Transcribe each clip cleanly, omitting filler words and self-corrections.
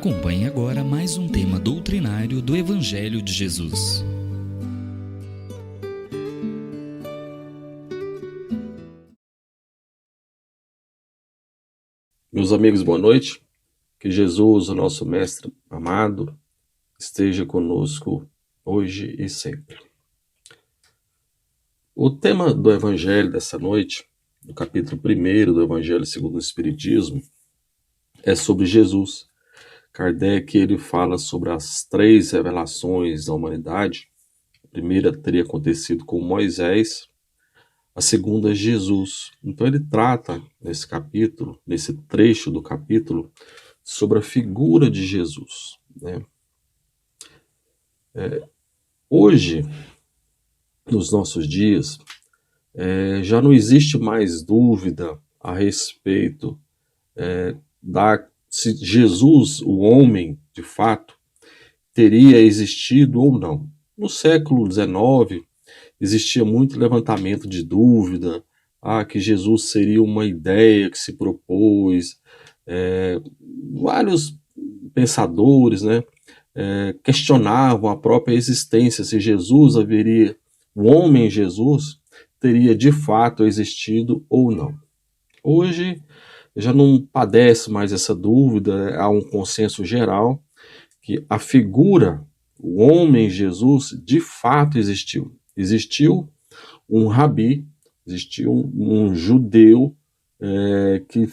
Acompanhe agora mais um tema doutrinário do Evangelho de Jesus. Meus amigos, boa noite. Que Jesus, o nosso Mestre amado, esteja conosco hoje e sempre. O tema do Evangelho dessa noite, do capítulo 1 do Evangelho segundo o Espiritismo, é sobre Jesus. Kardec ele fala sobre as 3 revelações da humanidade. A primeira teria acontecido com Moisés, a segunda Jesus. Então ele trata nesse capítulo, nesse trecho do capítulo, sobre a figura de Jesus, né? Hoje, nos nossos dias, já não existe mais dúvida a respeito se Jesus, o homem, de fato, teria existido ou não. No século XIX, existia muito levantamento de dúvida, que Jesus seria uma ideia que se propôs. Vários pensadores, né, questionavam a própria existência, se Jesus haveria, o homem Jesus, teria de fato existido ou não. Hoje já não padece mais essa dúvida, há um consenso geral que a figura, o homem Jesus, de fato existiu. Existiu um rabi, existiu um judeu que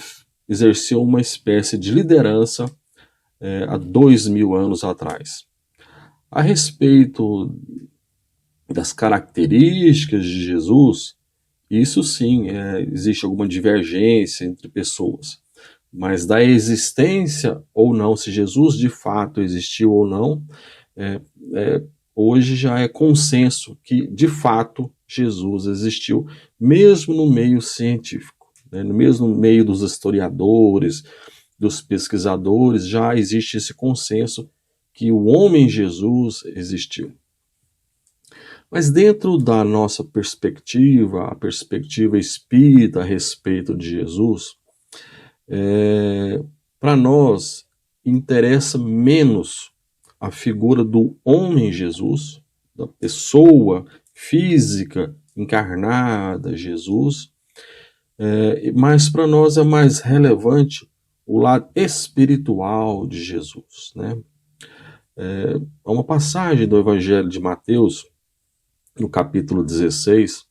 exerceu uma espécie de liderança há 2000 anos atrás. A respeito das características de Jesus, isso sim, existe alguma divergência entre pessoas, mas da existência ou não, se Jesus de fato existiu ou não, hoje já é consenso que de fato Jesus existiu, mesmo no meio científico, né? No mesmo meio dos historiadores, dos pesquisadores, já existe esse consenso que o homem Jesus existiu. Mas dentro da nossa perspectiva, a perspectiva espírita a respeito de Jesus, para nós interessa menos a figura do homem Jesus, da pessoa física encarnada Jesus, mas para nós é mais relevante o lado espiritual de Jesus, né? Há uma passagem do Evangelho de Mateus, no capítulo 16,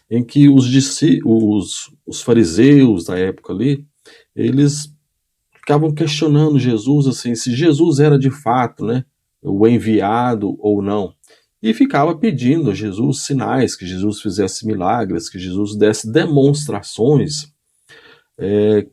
em que os fariseus da época ali, eles ficavam questionando Jesus, assim, se Jesus era de fato, né, o enviado ou não. E ficava pedindo a Jesus sinais, que Jesus fizesse milagres, que Jesus desse demonstrações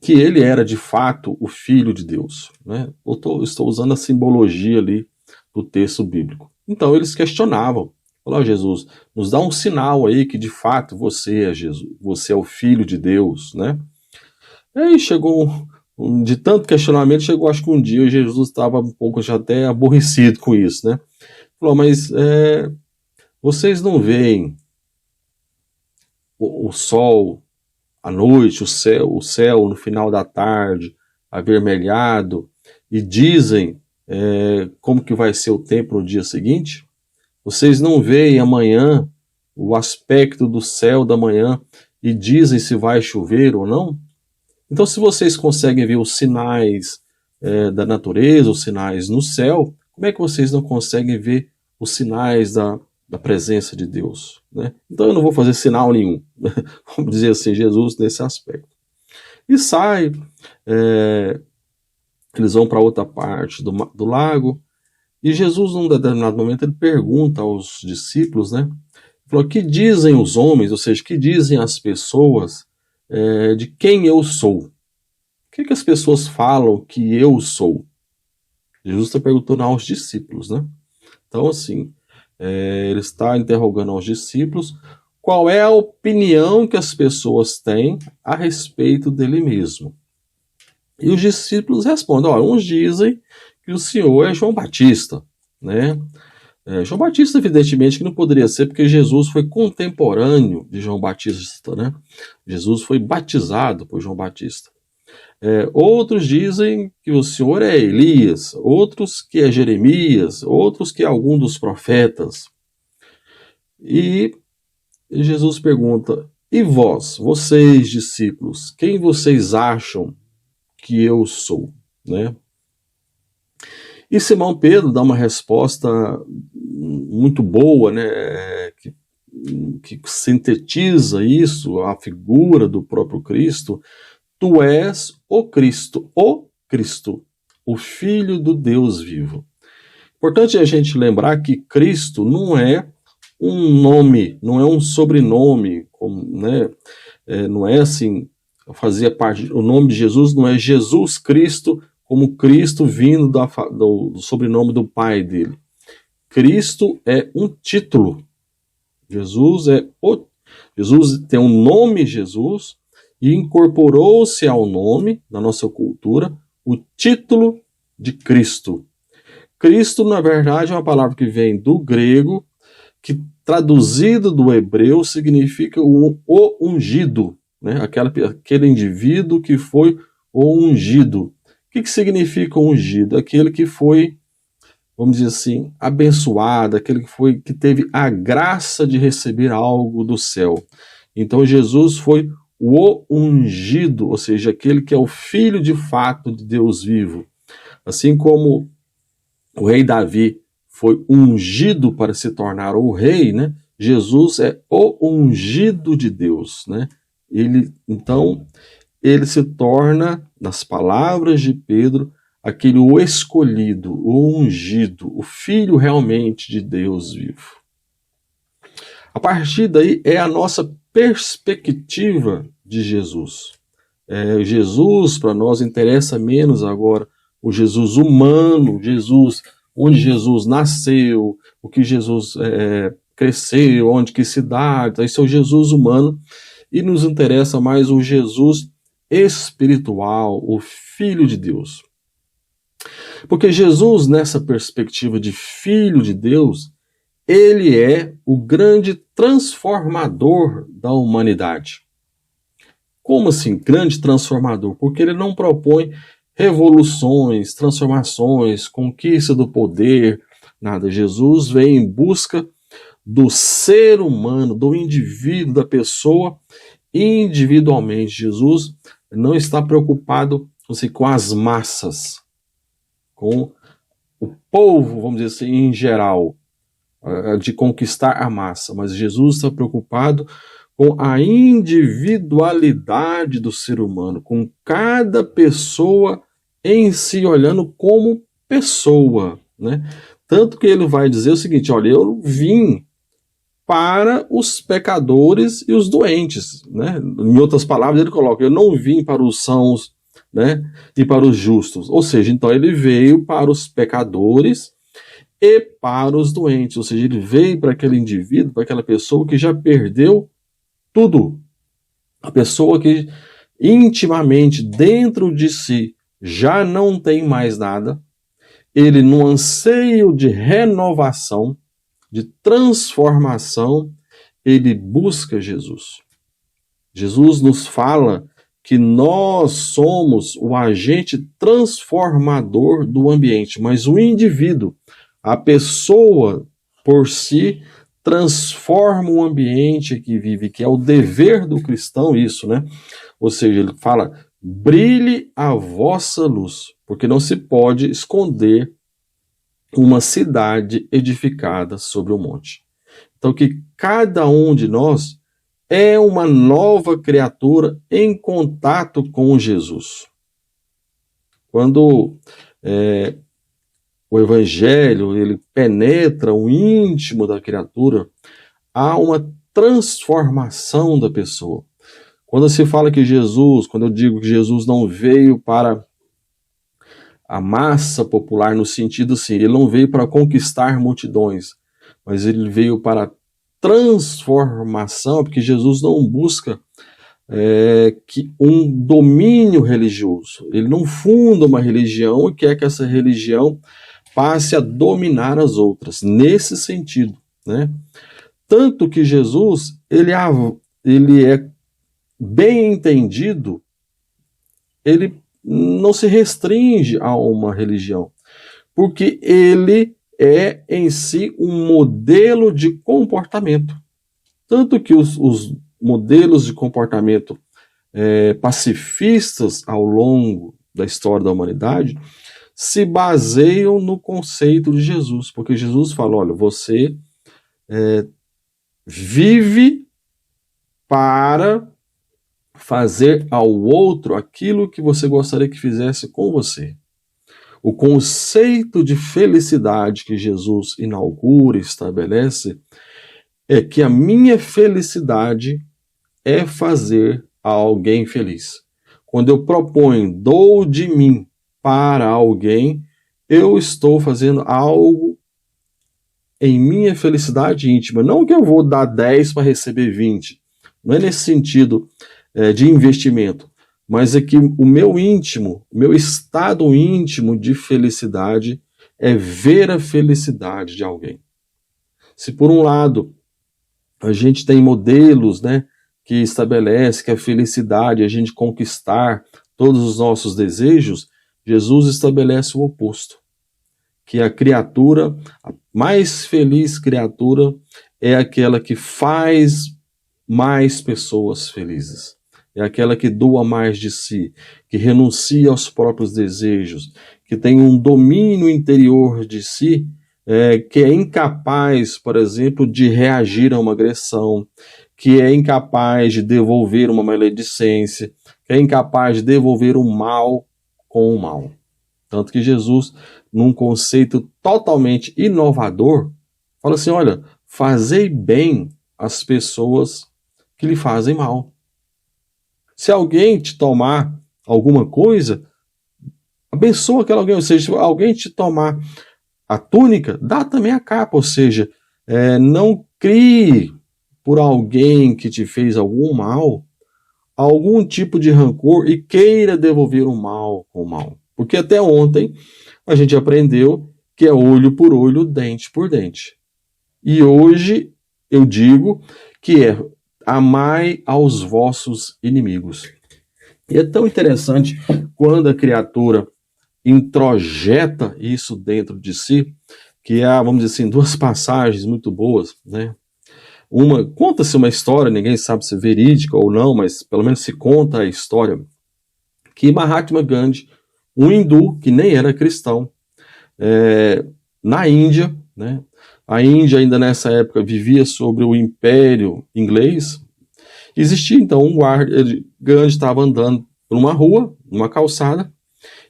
que ele era de fato o Filho de Deus, né? Estou usando a simbologia ali do texto bíblico. Então eles questionavam. Falaram: Jesus, nos dá um sinal aí que de fato você é Jesus, você é o Filho de Deus, né? E aí chegou, de tanto questionamento, chegou acho que um dia Jesus estava um pouco já até aborrecido com isso, né? Falou: mas vocês não veem o sol à noite, o céu no final da tarde, avermelhado, e dizem como que vai ser o tempo no dia seguinte? Vocês não veem amanhã o aspecto do céu da manhã e dizem se vai chover ou não? Então, se vocês conseguem ver os sinais da natureza, os sinais no céu, como é que vocês não conseguem ver os sinais da presença de Deus, né? Então eu não vou fazer sinal nenhum, vamos dizer assim, Jesus nesse aspecto. E sai, eles vão para outra parte do lago, e Jesus, num determinado momento, ele pergunta aos discípulos, né? Falou: que dizem os homens, ou seja, que dizem as pessoas de quem eu sou? O que as pessoas falam que eu sou? Jesus está perguntando aos discípulos, né? Então, assim, ele está interrogando aos discípulos qual é a opinião que as pessoas têm a respeito dele mesmo. E os discípulos respondem: uns dizem que o Senhor é João Batista, né? João Batista, evidentemente, que não poderia ser, porque Jesus foi contemporâneo de João Batista, né? Jesus foi batizado por João Batista. Outros dizem que o Senhor é Elias, outros que é Jeremias, outros que é algum dos profetas. E Jesus pergunta: e vós, vocês discípulos, quem vocês acham que eu sou? Né? E Simão Pedro dá uma resposta muito boa, né, que sintetiza isso, a figura do próprio Cristo. Tu és o Cristo, o Filho do Deus vivo. Importante a gente lembrar que Cristo não é um nome, não é um sobrenome, né? Não é assim, fazia parte, o nome de Jesus não é Jesus Cristo, como Cristo vindo do sobrenome do pai dele. Cristo é um título. Jesus tem um nome Jesus e incorporou-se ao nome, na nossa cultura, o título de Cristo. Cristo, na verdade, é uma palavra que vem do grego, que traduzido do hebreu significa o ungido, né? Aquele indivíduo que foi o ungido. O que significa ungido? Aquele que foi, vamos dizer assim, abençoado, aquele que teve a graça de receber algo do céu. Então Jesus foi o ungido, ou seja, aquele que é o filho de fato de Deus vivo. Assim como o rei Davi foi ungido para se tornar o rei, né? Jesus é o ungido de Deus, né? Então, ele se torna, nas palavras de Pedro, aquele o escolhido, o ungido, o filho realmente de Deus vivo. A partir daí é a nossa perspectiva de Jesus. Jesus, para nós, interessa menos agora o Jesus humano, onde Jesus nasceu, o que Jesus cresceu, onde que cidade, esse é o Jesus humano, e nos interessa mais o Jesus espiritual, o Filho de Deus. Porque Jesus, nessa perspectiva de Filho de Deus, ele é o grande transformador da humanidade. Como assim, grande transformador? Porque ele não propõe revoluções, transformações, conquista do poder, nada. Jesus vem em busca do ser humano, do indivíduo, da pessoa, individualmente. Jesus não está preocupado assim, com as massas, com o povo, vamos dizer assim, em geral, de conquistar a massa, mas Jesus está preocupado com a individualidade do ser humano, com cada pessoa em si, olhando como pessoa, né? Tanto que ele vai dizer o seguinte: olha, eu vim para os pecadores e os doentes, né? Em outras palavras, ele coloca: eu não vim para os sãos, né, e para os justos. Ou seja, então ele veio para os pecadores e para os doentes. Ou seja, ele veio para aquele indivíduo, para aquela pessoa que já perdeu tudo. A pessoa que intimamente, dentro de si, já não tem mais nada. Ele, no anseio de renovação, de transformação, ele busca Jesus. Jesus nos fala que nós somos o agente transformador do ambiente, mas o indivíduo, a pessoa por si, transforma o ambiente que vive, que é o dever do cristão isso, né? Ou seja, ele fala: brilhe a vossa luz, porque não se pode esconder uma cidade edificada sobre o monte. Então, que cada um de nós é uma nova criatura em contato com Jesus. Quando o Evangelho ele penetra o íntimo da criatura, há uma transformação da pessoa. Quando se fala que Jesus, quando eu digo que Jesus não veio para a massa popular no sentido assim, ele não veio para conquistar multidões, mas ele veio para transformação, porque Jesus não busca que um domínio religioso. Ele não funda uma religião e quer que essa religião passe a dominar as outras, nesse sentido, né? Tanto que Jesus, ele é bem entendido ele não se restringe a uma religião, porque ele é em si um modelo de comportamento. Tanto que os modelos de comportamento pacifistas ao longo da história da humanidade se baseiam no conceito de Jesus, porque Jesus fala, olha, você vive para fazer ao outro aquilo que você gostaria que fizesse com você. O conceito de felicidade que Jesus inaugura e estabelece é que a minha felicidade é fazer alguém feliz. Quando eu proponho, dou de mim para alguém, eu estou fazendo algo em minha felicidade íntima. Não que eu vou dar 10 para receber 20. Não é nesse sentido de investimento. Mas é que o meu íntimo, o meu estado íntimo de felicidade é ver a felicidade de alguém. Se por um lado a gente tem modelos, né, que estabelece que a felicidade é a gente conquistar todos os nossos desejos, Jesus estabelece o oposto. Que a criatura, a mais feliz criatura, é aquela que faz mais pessoas felizes. É aquela que doa mais de si, que renuncia aos próprios desejos, que tem um domínio interior de si, que é incapaz, por exemplo, de reagir a uma agressão, que é incapaz de devolver uma maledicência, que é incapaz de devolver o mal com o mal. Tanto que Jesus, num conceito totalmente inovador, fala assim, olha, fazei bem às pessoas que lhe fazem mal. Se alguém te tomar alguma coisa, abençoa aquele alguém. Ou seja, se alguém te tomar a túnica, dá também a capa. Ou seja, não crie por alguém que te fez algum mal, algum tipo de rancor e queira devolver o mal com o mal. Porque até ontem a gente aprendeu que é olho por olho, dente por dente. E hoje eu digo que é amai aos vossos inimigos. E é tão interessante quando a criatura introjeta isso dentro de si, que há, vamos dizer assim, duas passagens muito boas, né? Conta-se uma história, ninguém sabe se é verídica ou não, mas pelo menos se conta a história, que Mahatma Gandhi, um hindu que nem era cristão, na Índia, né? A Índia ainda nessa época vivia sobre o Império Inglês. Existia então um guarda, Gandhi estava andando por uma rua, numa calçada,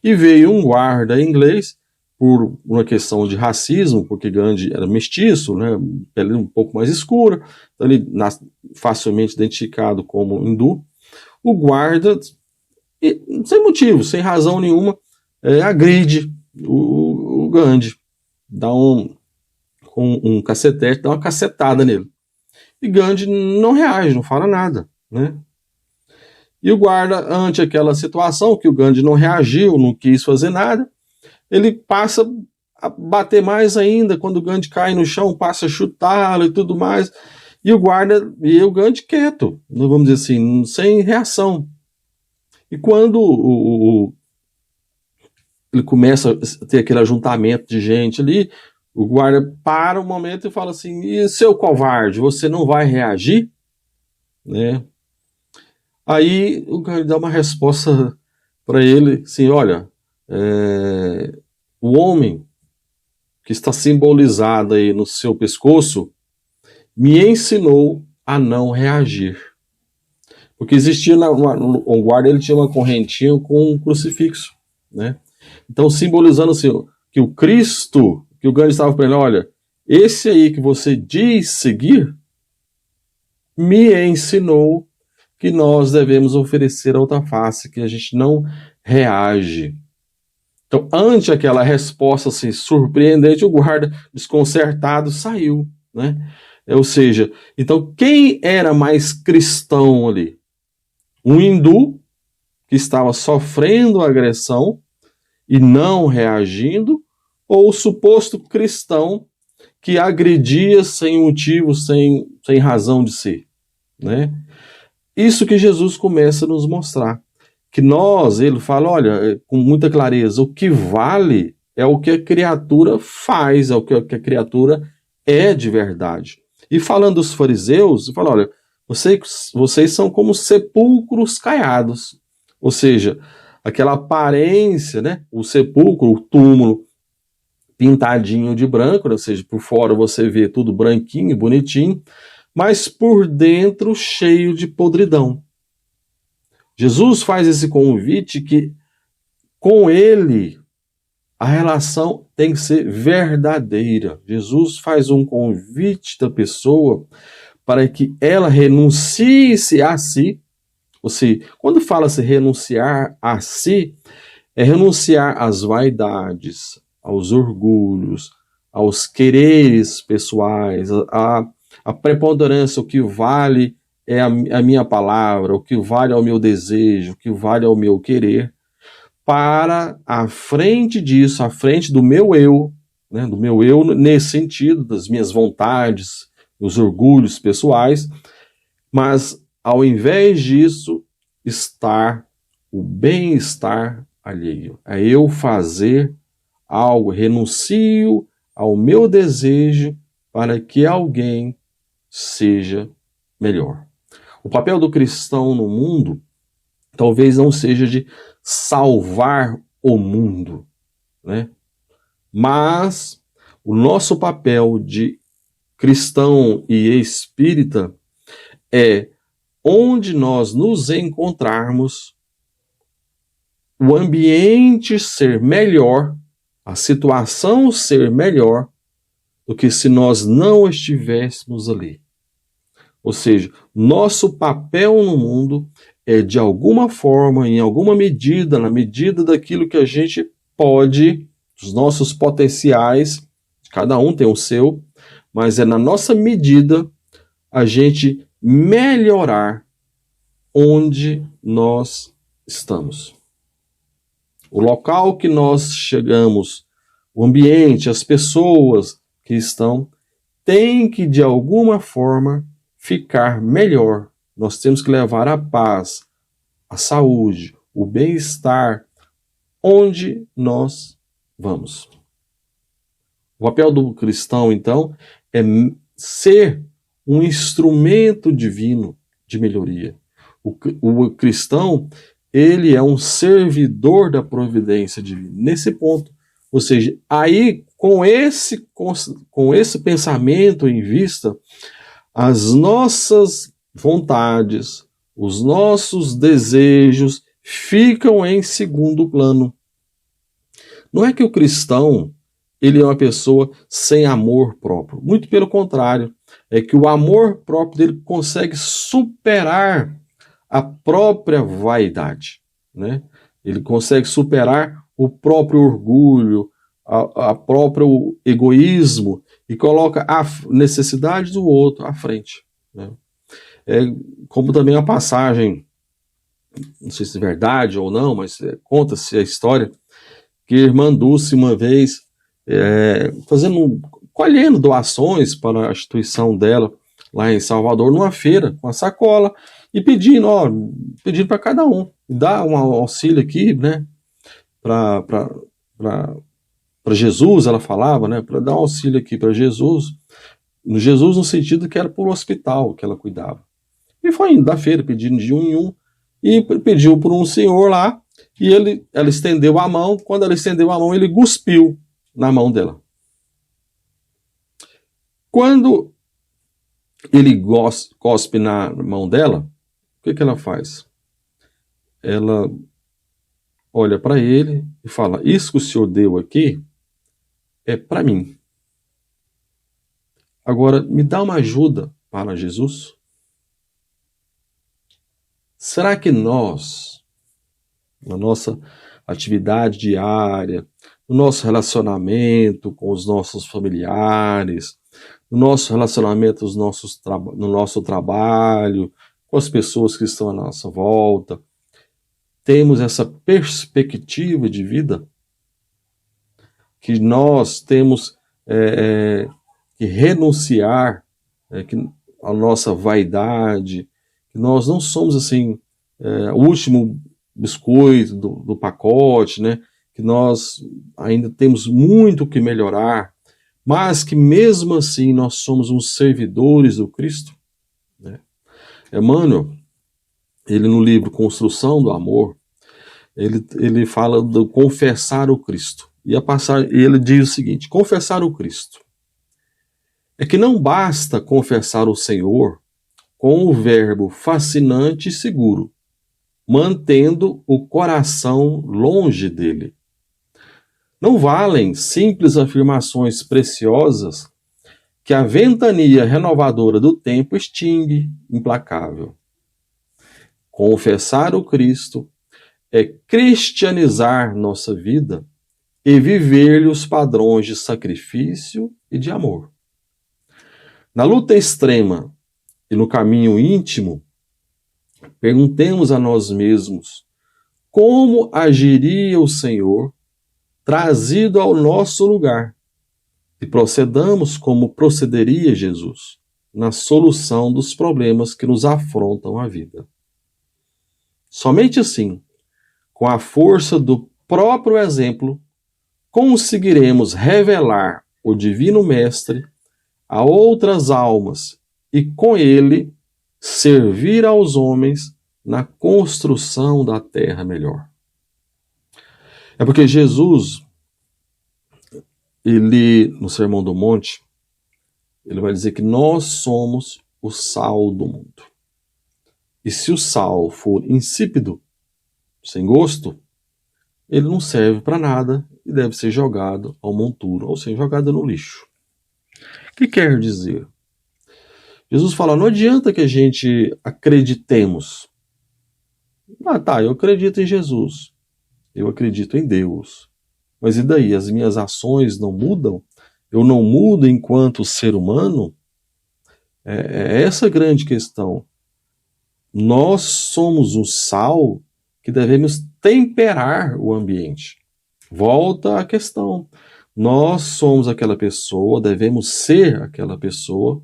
e veio um guarda inglês, por uma questão de racismo, porque Gandhi era mestiço, né, pele um pouco mais escura, então ele facilmente identificado como hindu. O guarda, sem motivo, sem razão nenhuma, agride o Gandhi, com um cacetete, dá uma cacetada nele. E Gandhi não reage, não fala nada, né? E o guarda, ante aquela situação, que o Gandhi não reagiu, não quis fazer nada, ele passa a bater mais ainda, quando o Gandhi cai no chão, passa a chutá-lo e tudo mais, e o Gandhi quieto, vamos dizer assim, sem reação. E quando ele começa a ter aquele ajuntamento de gente ali, o guarda para um momento e fala assim, e seu covarde, você não vai reagir? Né? Aí o guarda dá uma resposta para ele, assim, olha, o homem que está simbolizado aí no seu pescoço me ensinou a não reagir. Porque existia, o guarda ele tinha uma correntinha com um crucifixo, né? Então simbolizando assim, que o Cristo, que o Gandhi estava falando, olha, esse aí que você diz seguir, me ensinou que nós devemos oferecer a outra face, que a gente não reage. Então, ante aquela resposta assim, surpreendente, o guarda, desconcertado, saiu, né? Ou seja, então quem era mais cristão ali? Um hindu que estava sofrendo agressão e não reagindo, ou o suposto cristão que agredia sem motivo, sem razão de ser, né? Isso que Jesus começa a nos mostrar, que ele fala, olha, com muita clareza, o que vale é o que a criatura faz, é o que a criatura é de verdade. E falando dos fariseus, ele fala, olha, vocês são como sepulcros caiados, ou seja, aquela aparência, né, o sepulcro, o túmulo, pintadinho de branco, ou seja, por fora você vê tudo branquinho, bonitinho, mas por dentro cheio de podridão. Jesus faz esse convite que com ele a relação tem que ser verdadeira. Jesus faz um convite da pessoa para que ela renuncie-se a si. Ou seja, quando fala-se renunciar a si, é renunciar às vaidades, aos orgulhos, aos quereres pessoais, a preponderância, o que vale é a minha palavra, o que vale é o meu desejo, o que vale é o meu querer, para à frente disso, à frente do meu eu, né, do meu eu nesse sentido, das minhas vontades, dos orgulhos pessoais, mas ao invés disso, estar o bem-estar alheio. É eu fazer algo, renuncio ao meu desejo para que alguém seja melhor. O papel do cristão no mundo talvez não seja de salvar o mundo, né? Mas o nosso papel de cristão e espírita é, onde nós nos encontrarmos, o ambiente ser melhor, a situação ser melhor do que se nós não estivéssemos ali. Ou seja, nosso papel no mundo é, de alguma forma, em alguma medida, na medida daquilo que a gente pode, dos nossos potenciais, cada um tem o seu, mas é na nossa medida a gente melhorar onde nós estamos. O local que nós chegamos, o ambiente, as pessoas que estão, tem que, de alguma forma, ficar melhor. Nós temos que levar a paz, a saúde, o bem-estar onde nós vamos. O papel do cristão, então, é ser um instrumento divino de melhoria. O cristão, ele é um servidor da providência divina. Nesse ponto, ou seja, aí com esse pensamento em vista, as nossas vontades, os nossos desejos ficam em segundo plano. Não é que o cristão ele é uma pessoa sem amor próprio. Muito pelo contrário, é que o amor próprio dele consegue superar a própria vaidade, né? Ele consegue superar o próprio orgulho, a próprio egoísmo e coloca a necessidade do outro à frente, né? É como também a passagem, não sei se é verdade ou não, mas conta-se a história que a irmã Dulce uma vez colhendo doações para a instituição dela lá em Salvador, numa feira, com a sacola, e pedindo para cada um, dá um auxílio aqui, né, para Jesus, ela falava, né, para dar um auxílio aqui para Jesus no sentido que era para o hospital que ela cuidava. E foi indo da feira, pedindo de um em um, e pediu por um senhor lá, e ela estendeu a mão, quando ela estendeu a mão, ele cuspiu na mão dela. Quando ele cospe na mão dela, o que ela faz? Ela olha para ele e fala, isso que o senhor deu aqui é para mim. Agora, me dá uma ajuda para Jesus? Será que nós, na nossa atividade diária, no nosso relacionamento com os nossos familiares, no nosso relacionamento no nosso trabalho, com as pessoas que estão à nossa volta, temos essa perspectiva de vida? Que nós temos que renunciar à nossa vaidade, que nós não somos assim o último biscoito, do pacote, né? Que nós ainda temos muito que melhorar, mas que mesmo assim nós somos uns servidores do Cristo, né? Emmanuel, ele no livro Construção do Amor, ele fala do confessar o Cristo. E ele diz o seguinte: confessar o Cristo é que não basta confessar o Senhor com o verbo fascinante e seguro, mantendo o coração longe dele. Não valem simples afirmações preciosas que a ventania renovadora do tempo extingue, implacável. Confessar o Cristo é cristianizar nossa vida e viver-lhe os padrões de sacrifício e de amor. Na luta extrema e no caminho íntimo, perguntemos a nós mesmos como agiria o Senhor trazido ao nosso lugar e procedamos como procederia Jesus na solução dos problemas que nos afrontam a vida. Somente assim, com a força do próprio exemplo, conseguiremos revelar o Divino Mestre a outras almas e, com ele, servir aos homens na construção da terra melhor. É porque Jesus, ele, no Sermão do Monte, ele vai dizer que nós somos o sal do mundo. E se o sal for insípido, sem gosto, ele não serve para nada e deve ser jogado ao monturo, ou seja, jogado no lixo. O que quer dizer? Jesus fala, não adianta que a gente acreditemos. Ah, tá, eu acredito em Jesus. Eu acredito em Deus. Mas e daí? As minhas ações não mudam? Eu não mudo enquanto ser humano? É essa a grande questão. Nós somos o sal que devemos temperar o ambiente. Volta à questão. Nós somos aquela pessoa, devemos ser aquela pessoa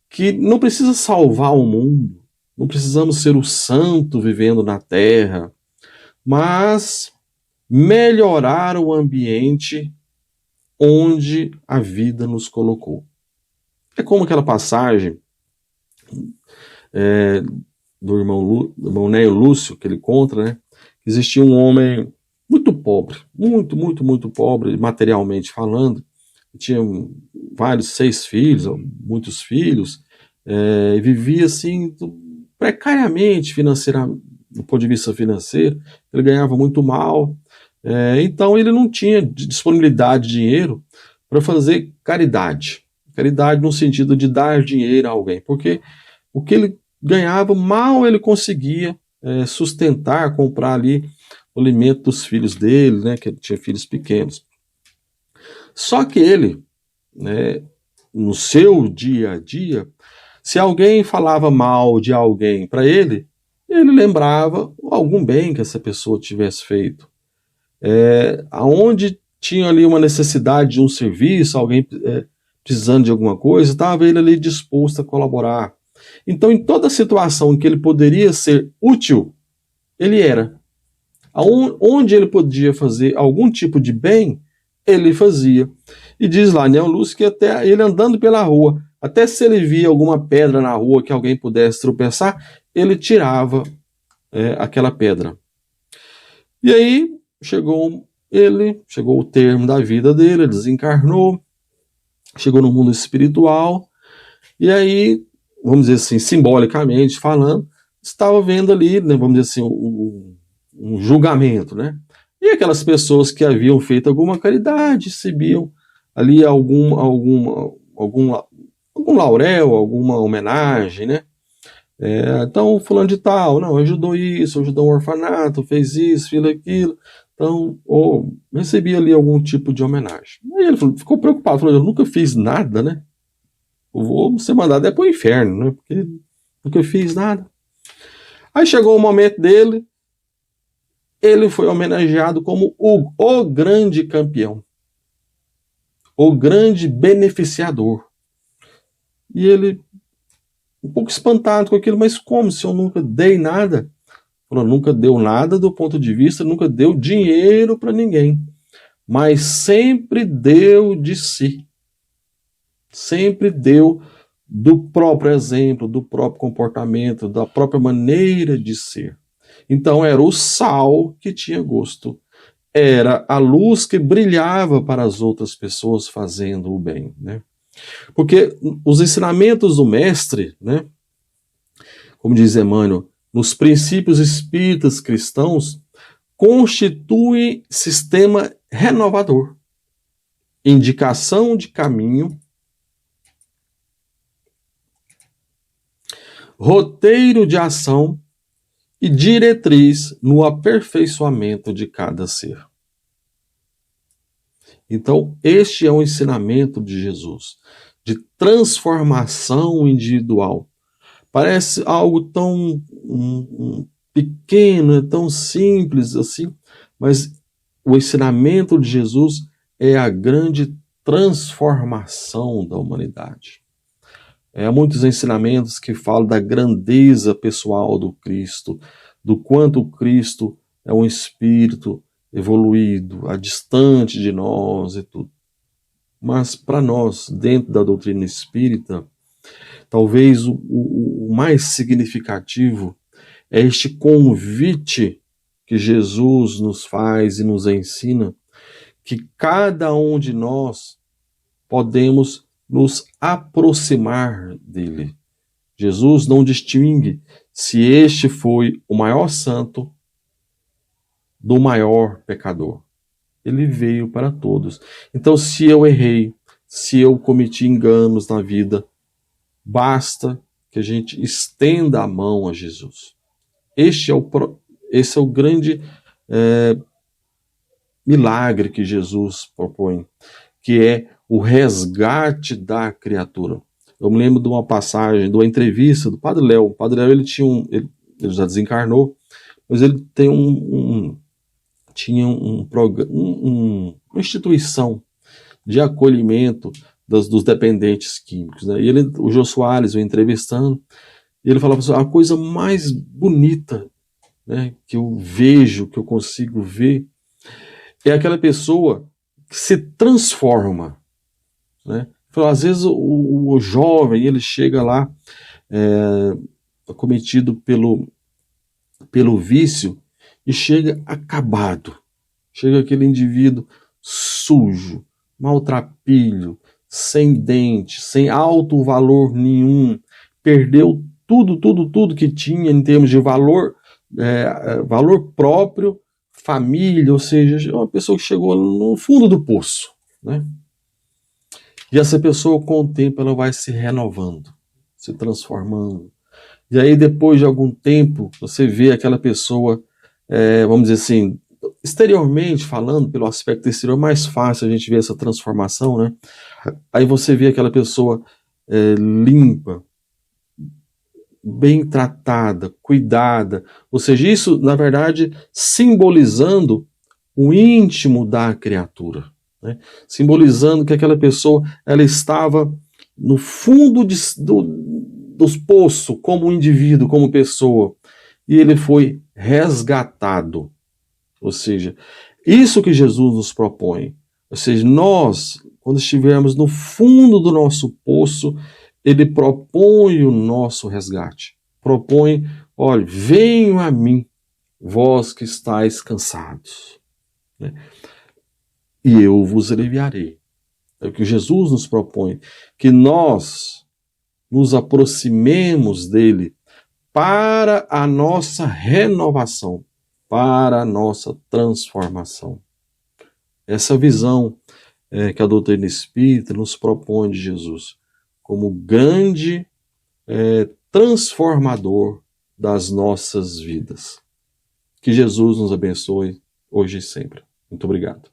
que não precisa salvar o mundo, não precisamos ser o santo vivendo na terra, mas melhorar o ambiente onde a vida nos colocou. É como aquela passagem do irmão Nélio Lúcio, que ele conta, né? Existia um homem muito pobre, muito pobre, materialmente falando, tinha vários 6 filhos, muitos filhos, e vivia assim precariamente financeiramente, do ponto de vista financeiro, ele ganhava muito mal, então ele não tinha disponibilidade de dinheiro para fazer caridade no sentido de dar dinheiro a alguém, porque o que ele ganhava, mal ele conseguia sustentar, comprar ali o alimento dos filhos dele, né, que ele tinha filhos pequenos. Só que ele, né, no seu dia a dia, se alguém falava mal de alguém para ele, ele lembrava algum bem que essa pessoa tivesse feito. Aonde tinha ali uma necessidade de um serviço, alguém precisando de alguma coisa, estava ele ali disposto a colaborar. Então, em toda situação em que ele poderia ser útil, ele era. Onde ele podia fazer algum tipo de bem, ele fazia. E diz lá, Nélio Lúcio, que até ele andando pela rua, até se ele via alguma pedra na rua que alguém pudesse tropeçar, ele tirava aquela pedra. E aí chegou o termo da vida dele, ele desencarnou, chegou no mundo espiritual, e aí, vamos dizer assim, simbolicamente falando, estava vendo ali, né, vamos dizer assim, um julgamento, né? E aquelas pessoas que haviam feito alguma caridade, recebiam ali algum laurel, alguma homenagem, né? Então, fulano de tal, não, ajudou isso, ajudou um orfanato, fez isso, fez aquilo, então, recebia ali algum tipo de homenagem. Aí ele ficou preocupado, falou, eu nunca fiz nada, né? Eu vou ser mandado para o inferno, né? Porque nunca fiz nada. Aí chegou o momento dele, ele foi homenageado como o grande campeão, o grande beneficiador. E ele, um pouco espantado com aquilo, mas como se eu nunca dei nada? nunca deu nada do ponto de vista, nunca deu dinheiro para ninguém, mas sempre deu de si. Sempre deu do próprio exemplo, do próprio comportamento, da própria maneira de ser. Então era o sal que tinha gosto, era a luz que brilhava para as outras pessoas fazendo o bem, né? Porque os ensinamentos do mestre, né, como diz Emmanuel, nos princípios espíritas cristãos, constituem sistema renovador, indicação de caminho, roteiro de ação e diretriz no aperfeiçoamento de cada ser. Então, este é o ensinamento de Jesus, de transformação individual. Parece algo tão pequeno, tão simples assim, mas o ensinamento de Jesus é a grande transformação da humanidade. Há muitos ensinamentos que falam da grandeza pessoal do Cristo, do quanto o Cristo é um espírito evoluído, distante de nós e tudo. Mas para nós, dentro da doutrina espírita, talvez o mais significativo é este convite que Jesus nos faz e nos ensina, que cada um de nós podemos nos aproximar dele. Jesus não distingue se este foi o maior santo do maior pecador. Ele veio para todos. Então, se eu errei, se eu cometi enganos na vida, basta que a gente estenda a mão a Jesus. Esse é o grande milagre que Jesus propõe, que é o resgate da criatura. Eu me lembro de uma passagem, de uma entrevista do Padre Léo. O Padre Léo, ele já desencarnou, mas ele tem tinha uma instituição de acolhimento dos dependentes químicos, né? E o Jô Soares, o entrevistando, e ele falava assim, a coisa mais bonita, né, que eu vejo, que eu consigo ver, é aquela pessoa que se transforma, né? Às vezes o jovem, ele chega lá acometido pelo vício e chega acabado. Chega aquele indivíduo sujo, maltrapilho, sem dente, sem alto valor nenhum, perdeu tudo que tinha em termos de valor, valor próprio, família, ou seja, uma pessoa que chegou no fundo do poço, né? E essa pessoa, com o tempo, ela vai se renovando, se transformando. E aí, depois de algum tempo, você vê aquela pessoa, vamos dizer assim, exteriormente falando, pelo aspecto exterior, é mais fácil a gente ver essa transformação, né? Aí você vê aquela pessoa limpa, bem tratada, cuidada, ou seja, isso, na verdade, simbolizando o íntimo da criatura, né? Simbolizando que aquela pessoa, ela estava no fundo dos poços, como um indivíduo, como pessoa, e ele foi resgatado. Ou seja, isso que Jesus nos propõe. Ou seja, nós, quando estivermos no fundo do nosso poço, ele propõe o nosso resgate. Propõe, olha, venham a mim, vós que estáis cansados, né? E eu vos aliviarei. É o que Jesus nos propõe, que nós nos aproximemos dele para a nossa renovação, para a nossa transformação. Essa visão que a doutrina espírita nos propõe de Jesus, como grande transformador das nossas vidas. Que Jesus nos abençoe hoje e sempre. Muito obrigado.